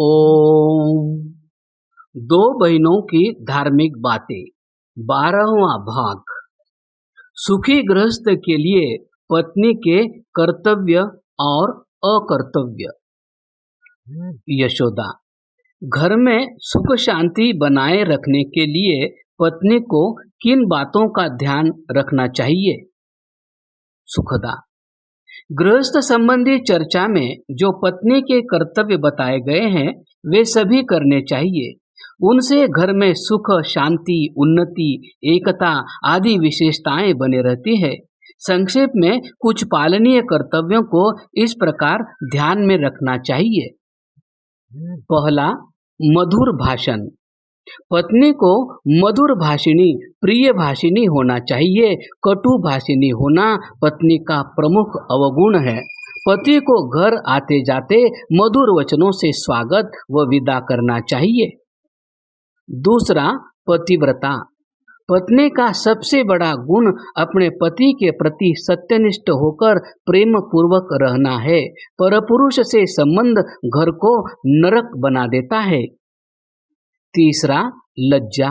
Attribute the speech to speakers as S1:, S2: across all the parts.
S1: ओम। दो बहनों की धार्मिक बातें 12वां भाग। सुखी गृहस्थ के लिए पत्नी के कर्तव्य और अकर्तव्य। यशोदा। घर में सुख शांति बनाए रखने के लिए पत्नी को किन बातों का ध्यान रखना चाहिए? सुखदा। गृहस्थ संबंधी चर्चा में जो पत्नी के कर्तव्य बताए गए हैं वे सभी करने चाहिए। उनसे घर में सुख शांति उन्नति एकता आदि विशेषताएं बने रहती है। संक्षेप में कुछ पालनीय कर्तव्यों को इस प्रकार ध्यान में रखना चाहिए। पहला, मधुर भाषण। पत्नी को मधुर भाषिणी प्रिय भाषिणी होना चाहिए। कटु भाषिणी होना पत्नी का प्रमुख अवगुण है। पति को घर आते जाते मधुर वचनों से स्वागत व विदा करना चाहिए। दूसरा, पतिव्रता। पत्नी का सबसे बड़ा गुण अपने पति के प्रति सत्यनिष्ठ होकर प्रेम पूर्वक रहना है। परपुरुष से संबंध घर को नरक बना देता है। तीसरा, लज्जा।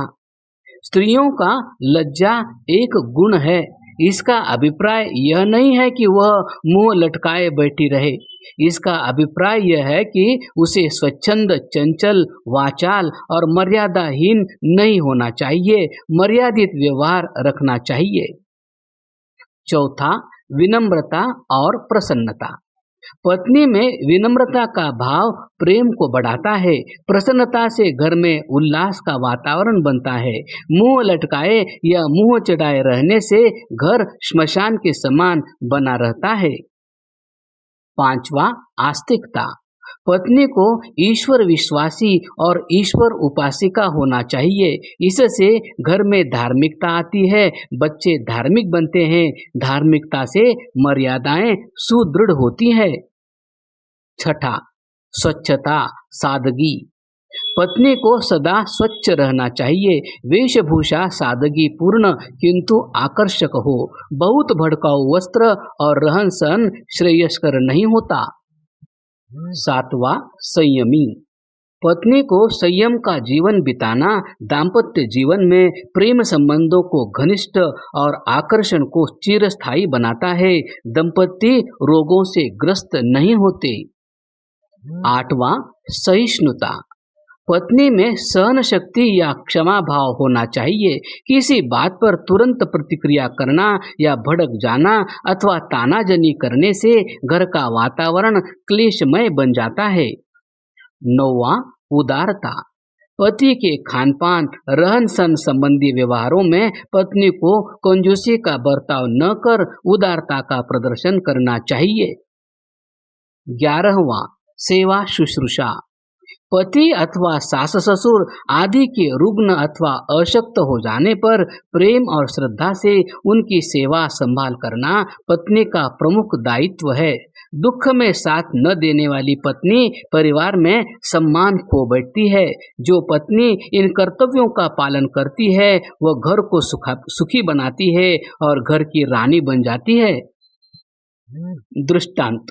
S1: स्त्रियों का लज्जा एक गुण है। इसका अभिप्राय यह नहीं है कि वह मुंह लटकाए बैठी रहे। इसका अभिप्राय यह है कि उसे स्वच्छंद चंचल वाचाल और मर्यादाहीन नहीं होना चाहिए। मर्यादित व्यवहार रखना चाहिए। चौथा, विनम्रता और प्रसन्नता। पत्नी में विनम्रता का भाव प्रेम को बढ़ाता है। प्रसन्नता से घर में उल्लास का वातावरण बनता है। मुंह लटकाए या मुंह चढ़ाए रहने से घर श्मशान के समान बना रहता है। पांचवा, आस्तिकता। पत्नी को ईश्वर विश्वासी और ईश्वर उपासिका होना चाहिए। इससे घर में धार्मिकता आती है, बच्चे धार्मिक बनते हैं। धार्मिकता से मर्यादाएं सुदृढ़ होती है। छठा, स्वच्छता सादगी। पत्नी को सदा स्वच्छ रहना चाहिए। वेशभूषा सादगी पूर्ण किंतु आकर्षक हो। बहुत भड़काऊ वस्त्र और रहन सहन श्रेयस्कर नहीं होता। सातवां, संयमी। पत्नी को संयम का जीवन बिताना दाम्पत्य जीवन में प्रेम संबंधों को घनिष्ठ और आकर्षण को चिरस्थायी बनाता है। दंपति रोगों से ग्रस्त नहीं होते। आठवां, सहिष्णुता। पत्नी में सहन शक्ति या क्षमा भाव होना चाहिए। किसी बात पर तुरंत प्रतिक्रिया करना या भड़क जाना अथवा तानाजनी करने से घर का वातावरण क्लेशमय बन जाता है। नौवां, उदारता। पति के खानपान रहन सहन संबंधी व्यवहारों में पत्नी को कंजूसी का बर्ताव न कर उदारता का प्रदर्शन करना चाहिए। 11वां, सेवा शुश्रूषा। पति अथवा सास ससुर आदि के रुग्ण अथवा अशक्त हो जाने पर प्रेम और श्रद्धा से उनकी सेवा संभाल करना पत्नी का प्रमुख दायित्व है। दुख में साथ न देने वाली पत्नी परिवार में सम्मान खो बैठती है। जो पत्नी इन कर्तव्यों का पालन करती है वह घर को सुखी बनाती है और घर की रानी बन जाती है। दृष्टांत।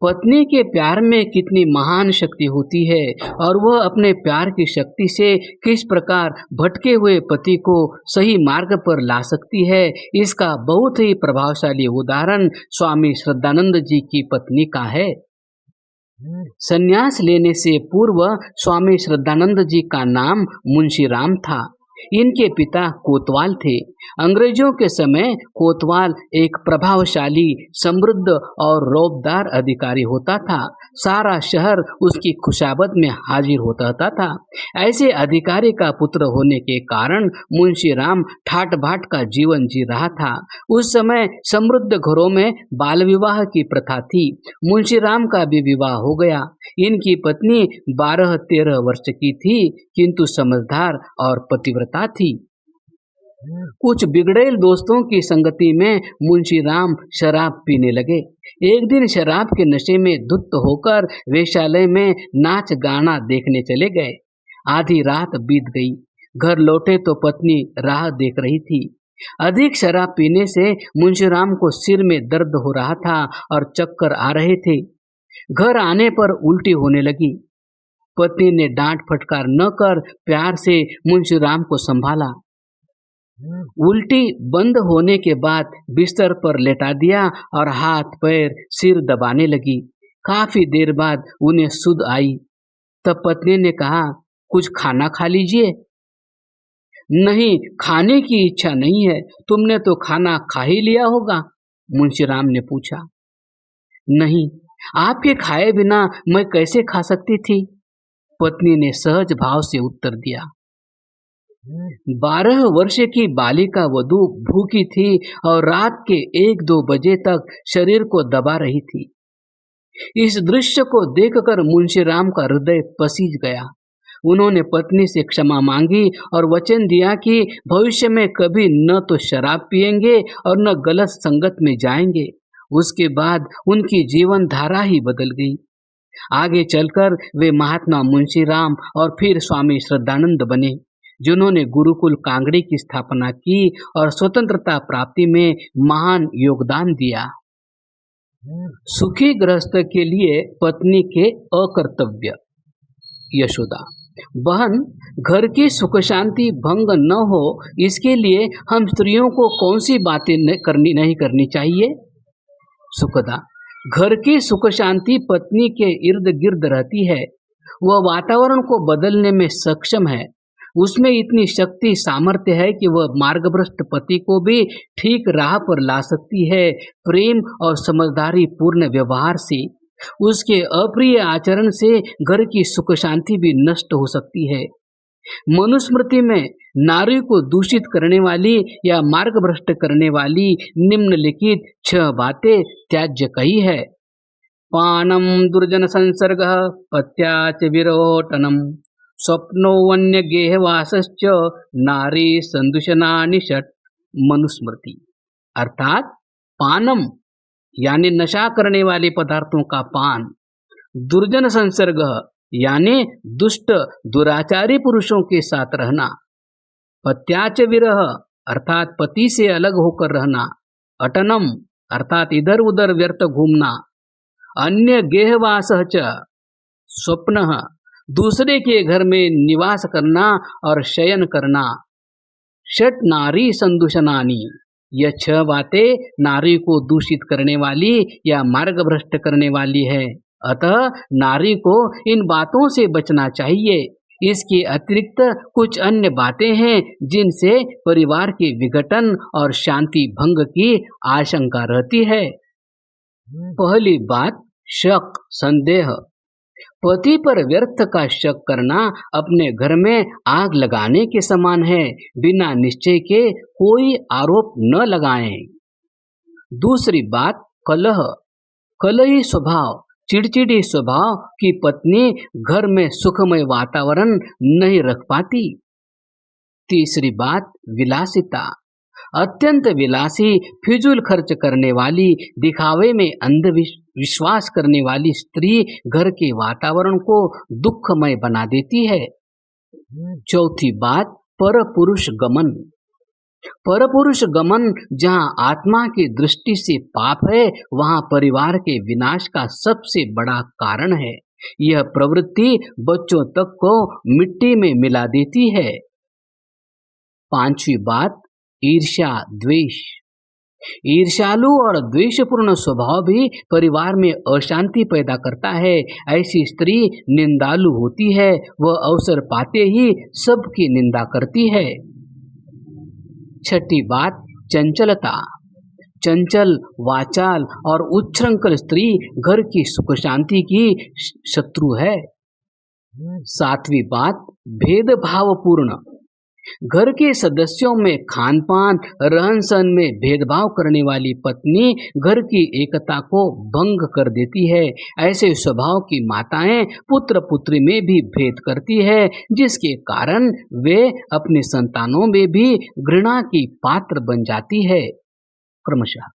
S1: पत्नी के प्यार में कितनी महान शक्ति होती है और वह अपने प्यार की शक्ति से किस प्रकार भटके हुए पति को सही मार्ग पर ला सकती है, इसका बहुत ही प्रभावशाली उदाहरण स्वामी श्रद्धानंद जी की पत्नी का है। संन्यास लेने से पूर्व स्वामी श्रद्धानंद जी का नाम मुंशी राम था। इनके पिता कोतवाल थे। अंग्रेजों के समय कोतवाल एक प्रभावशाली समृद्ध और रौबदार अधिकारी होता था। सारा शहर उसकी खुशामद में हाजिर होता था। ऐसे अधिकारी का पुत्र होने के कारण मुंशी राम ठाट बाट का जीवन जी रहा था। उस समय समृद्ध घरों में बाल विवाह की प्रथा थी। मुंशी राम का भी विवाह हो गया। इनकी पत्नी 12-13 वर्ष की थी किंतु समझदार और पतिव्रता थी। कुछ बिगड़ेल दोस्तों की संगति में मुंशी राम शराब पीने लगे। एक दिन शराब के नशे में धुत होकर वेश्यालय में नाच गाना देखने चले गए। आधी रात बीत गई। घर लौटे तो पत्नी राह देख रही थी। अधिक शराब पीने से मुंशीराम को सिर में दर्द हो रहा था और चक्कर आ रहे थे। घर आने पर उल्टी होने लगी। पत्नी ने डांट फटकार न कर प्यार से मुंशीराम को संभाला। उल्टी बंद होने के बाद बिस्तर पर लेटा दिया और हाथ पैर सिर दबाने लगी। काफी देर बाद उन्हें सुध आई। तब पत्नी ने कहा, कुछ खाना खा लीजिए। नहीं, खाने की इच्छा नहीं है। तुमने तो खाना खा ही लिया होगा, मुंशीराम ने पूछा। नहीं, आपके खाए बिना मैं कैसे खा सकती थी, पत्नी ने सहज भाव से उत्तर दिया। 12 वर्ष की बालिका वधू भूखी थी और रात के 1-2 बजे तक शरीर को दबा रही थी। इस दृश्य को देखकर मुंशीराम का हृदय पसीज गया। उन्होंने पत्नी से क्षमा मांगी और वचन दिया कि भविष्य में कभी न तो शराब पिएंगे और न गलत संगत में जाएंगे। उसके बाद उनकी जीवन धारा ही बदल गई। आगे चलकर वे महात्मा मुंशीराम और फिर स्वामी श्रद्धानंद बने, जिन्होंने गुरुकुल कांगड़ी की स्थापना की और स्वतंत्रता प्राप्ति में महान योगदान दिया। सुखी गृहस्थ के लिए पत्नी के अकर्तव्य। यशोदा, बहन, घर की सुख शांति भंग न हो, इसके लिए हम स्त्रियों को कौन सी बातें नहीं करनी चाहिए? सुखदा, घर की सुख शांति पत्नी के इर्द गिर्द रहती है। वह वातावरण को बदलने में सक्षम है। उसमें इतनी शक्ति सामर्थ्य है कि वह मार्गभ्रष्ट पति को भी ठीक राह पर ला सकती है। प्रेम और समझदारी पूर्ण व्यवहार से, उसके अप्रिय आचरण से घर की सुख शांति भी नष्ट हो सकती है। मनुस्मृति में नारी को दूषित करने वाली या मार्गभ्रष्ट करने वाली निम्नलिखित 6 बातें त्याज्य कही है। पानम दुर्जन संसर्ग, पत्याच विरोटनम, स्वप्नोवन्य गेहवासश्च, नारी संदूषणानि षट्। मनुस्मृति। अर्थात पानम यानी नशा करने वाले पदार्थों का पान, दुर्जन संसर्ग यानी दुष्ट दुराचारी पुरुषों के साथ रहना, पत्याच विरह अर्थात पति से अलग होकर रहना, अटनम अर्थात इधर उधर व्यर्थ घूमना, अन्य गेहवासः च, स्वप्न दूसरे के घर में निवास करना और शयन करना, षट नारी संदूषणानि, यह 6 बातें नारी को दूषित करने वाली या मार्गभ्रष्ट करने वाली है। अतः नारी को इन बातों से बचना चाहिए। इसके अतिरिक्त कुछ अन्य बातें हैं जिनसे परिवार के विघटन और शांति भंग की आशंका रहती है। पहली बात, शक, संदेह। पति पर व्यर्थ का शक करना अपने घर में आग लगाने के समान है। बिना निश्चय के कोई आरोप न लगाएं। दूसरी बात, कलह। कलही स्वभाव, चिड़चिड़ी स्वभाव की पत्नी घर में सुखमय वातावरण नहीं रख पाती। तीसरी बात, विलासिता। अत्यंत विलासी, फिजूल खर्च करने वाली, दिखावे में अंधविश्वास करने वाली स्त्री घर के वातावरण को दुखमय बना देती है। चौथी बात, परपुरुष गमन। परपुरुष गमन जहाँ आत्मा की दृष्टि से पाप है, वहाँ परिवार के विनाश का सबसे बड़ा कारण है। यह प्रवृत्ति बच्चों तक को मिट्टी में मिला देती है। पांचवी बात, ईर्ष्या, द्वेष। ईर्ष्यालु और द्वेषपूर्ण स्वभाव भी परिवार में अशांति पैदा करता है। ऐसी स्त्री निंदालु होती है। वह अवसर पाते ही सबकी निंदा करती है। छठी बात, चंचलता। चंचल, वाचाल और उच्छृंखल स्त्री घर की सुख शांति की शत्रु है। सातवीं बात, भेदभावपूर्ण। घर के सदस्यों में खान पान, रहन सहन में भेदभाव करने वाली पत्नी घर की एकता को भंग कर देती है। ऐसे स्वभाव की माताएं पुत्र पुत्री में भी भेद करती है, जिसके कारण वे अपने संतानों में भी घृणा की पात्र बन जाती है। क्रमशः